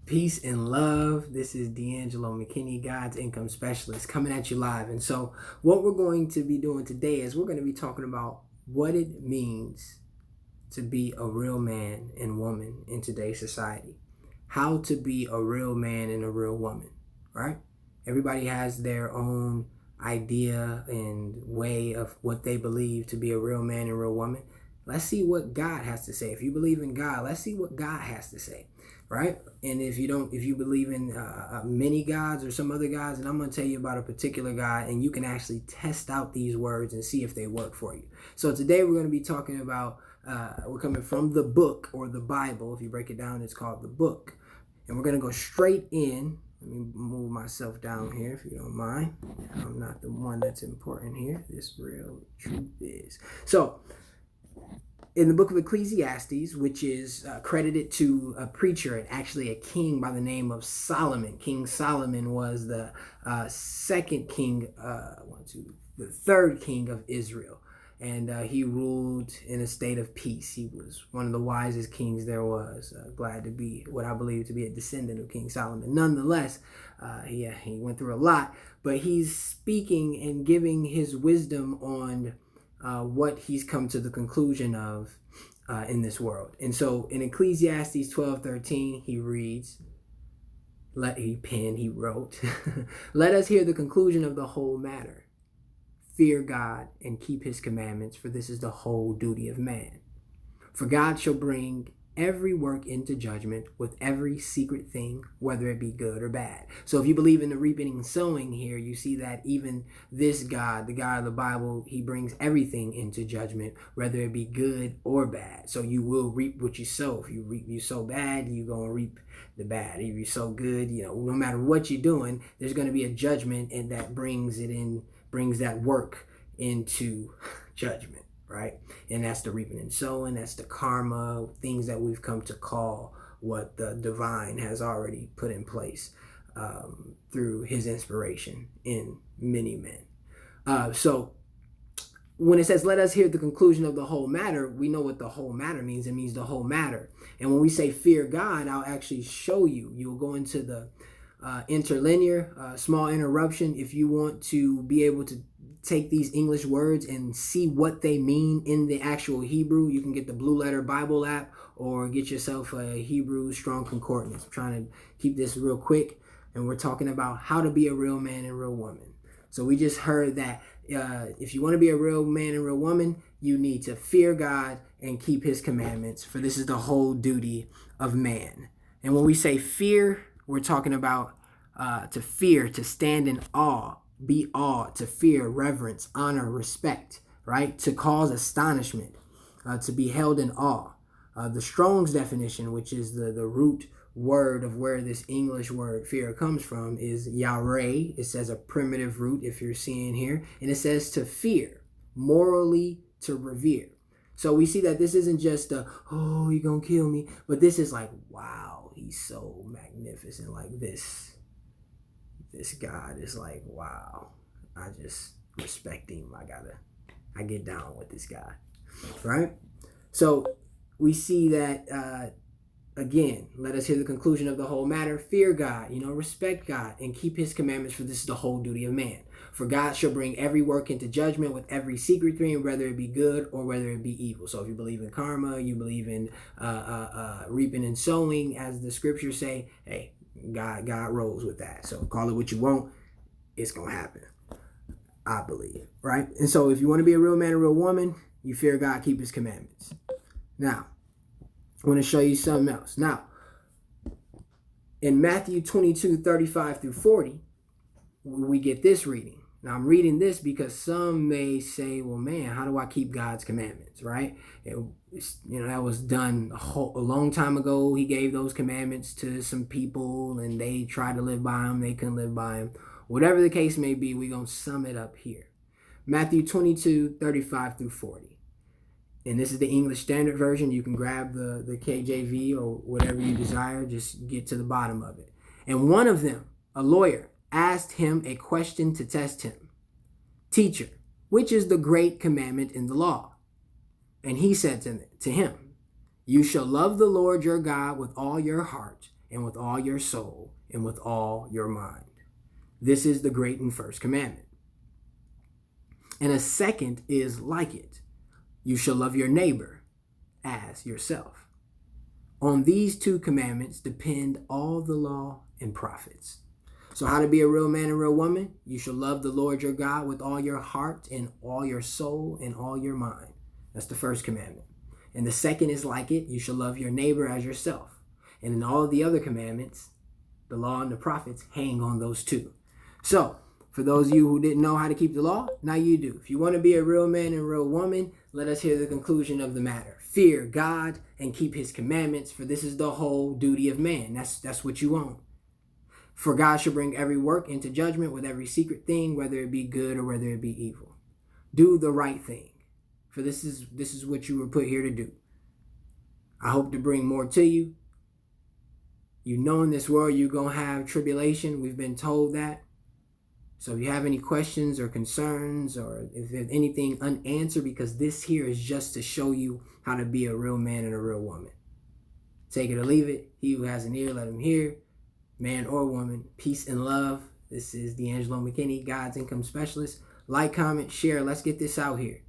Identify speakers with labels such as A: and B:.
A: Peace and love. This is D'Angelo McKinney, God's Income Specialist, coming at you live. And so, what we're going to be doing today is we're going to be talking about what it means to be a real man and woman in today's society. How to be a real man and a real woman, right? Everybody has their own idea and way of what they believe to be a real man and real woman. Let's see what God has to say. If you believe in God, let's see what God has to say, right? And if you believe in many gods or some other gods, and I'm going to tell you about a particular God, and you can actually test out these words and see if they work for you. So today we're going to be talking about, we're coming from the book or the Bible. If you break it down, it's called the book. And we're going to go straight in. Let me move myself down here if you don't mind. I'm not the one that's important here. This real truth is. So, in the book of Ecclesiastes, which is credited to a preacher and actually a king by the name of Solomon. King Solomon was the second king, the third king of Israel. And he ruled in a state of peace. He was one of the wisest kings there was. Glad to be what I believe to be a descendant of King Solomon. Nonetheless, he went through a lot. But he's speaking and giving his wisdom on what he's come to the conclusion of in this world. And so in Ecclesiastes 12:13, he reads, he wrote, let us hear the conclusion of the whole matter. Fear God and keep his commandments, for this is the whole duty of man. For God shall bring every work into judgment with every secret thing, whether it be good or bad. So if you believe in the reaping and sowing here, you see that even this God, the God of the Bible, he brings everything into judgment, whether it be good or bad. So you will reap what you sow. If you sow bad, you're going to reap the bad. If you sow good, no matter what you're doing, there's going to be a judgment, and that brings that work into judgment. Right? And that's the reaping and sowing. That's the karma, things that we've come to call what the divine has already put in place through his inspiration in many men. So when it says, let us hear the conclusion of the whole matter, we know what the whole matter means. It means the whole matter. And when we say fear God, I'll actually show you. You'll go into the interlinear, small interruption. If you want to be able to take these English words and see what they mean in the actual Hebrew, you can get the Blue Letter Bible app or get yourself a Hebrew Strong Concordance. I'm trying to keep this real quick, and we're talking about how to be a real man and real woman. So we just heard that if you want to be a real man and real woman, you need to fear God and keep his commandments, for this is the whole duty of man. And when we say fear, we're talking about to fear, to stand in awe, be awed, to fear, reverence, honor, respect, right? To cause astonishment, to be held in awe. The Strong's definition, which is the root word of where this English word fear comes from, is yareh. It says a primitive root, if you're seeing here, and it says to fear, morally to revere. So we see that this isn't just oh, you're gonna kill me, but this is like, wow, he's so magnificent. Like this God is like, wow, I just respect him. I get down with this guy, right? So we see that, again, let us hear the conclusion of the whole matter. Fear God, respect God and keep his commandments, for this is the whole duty of man. For God shall bring every work into judgment with every secret thing, whether it be good or whether it be evil. So if you believe in karma, you believe in reaping and sowing, as the scriptures say, hey, God rolls with that. So call it what you want, it's going to happen, I believe, right? And so if you want to be a real man and real woman, you fear God, keep his commandments. Now, I want to show you something else. Now, in Matthew 22:35 through 40, we get this reading. Now, I'm reading this because some may say, well, man, how do I keep God's commandments, right? That was done a long time ago. He gave those commandments to some people, and they tried to live by them. They couldn't live by them. Whatever the case may be, we're going to sum it up here. Matthew 22:35 through 40. And this is the English Standard Version. You can grab the KJV or whatever you desire. Just get to the bottom of it. And one of them, a lawyer, asked him a question to test him. Teacher, which is the great commandment in the law? And he said to him, you shall love the Lord your God with all your heart and with all your soul, and with all your mind. This is the great and first commandment. And a second is like it. You shall love your neighbor as yourself. On these two commandments depend all the law and prophets. So how to be a real man and real woman? You shall love the Lord your God with all your heart and all your soul and all your mind. That's the first commandment. And the second is like it. You shall love your neighbor as yourself. And in all the other commandments, the law and the prophets hang on those two. So for those of you who didn't know how to keep the law, now you do. If you want to be a real man and real woman, let us hear the conclusion of the matter. Fear God and keep his commandments, for this is the whole duty of man. That's what you want. For God shall bring every work into judgment with every secret thing, whether it be good or whether it be evil. Do the right thing, for this is what you were put here to do. I hope to bring more to you. You know in this world you're going to have tribulation. We've been told that. So if you have any questions or concerns, or if there's anything unanswered, because this here is just to show you how to be a real man and a real woman. Take it or leave it. He who has an ear, let him hear. Man or woman, peace and love. This is D'Angelo McKinney, God's Income Specialist. Like, comment, share. Let's get this out here.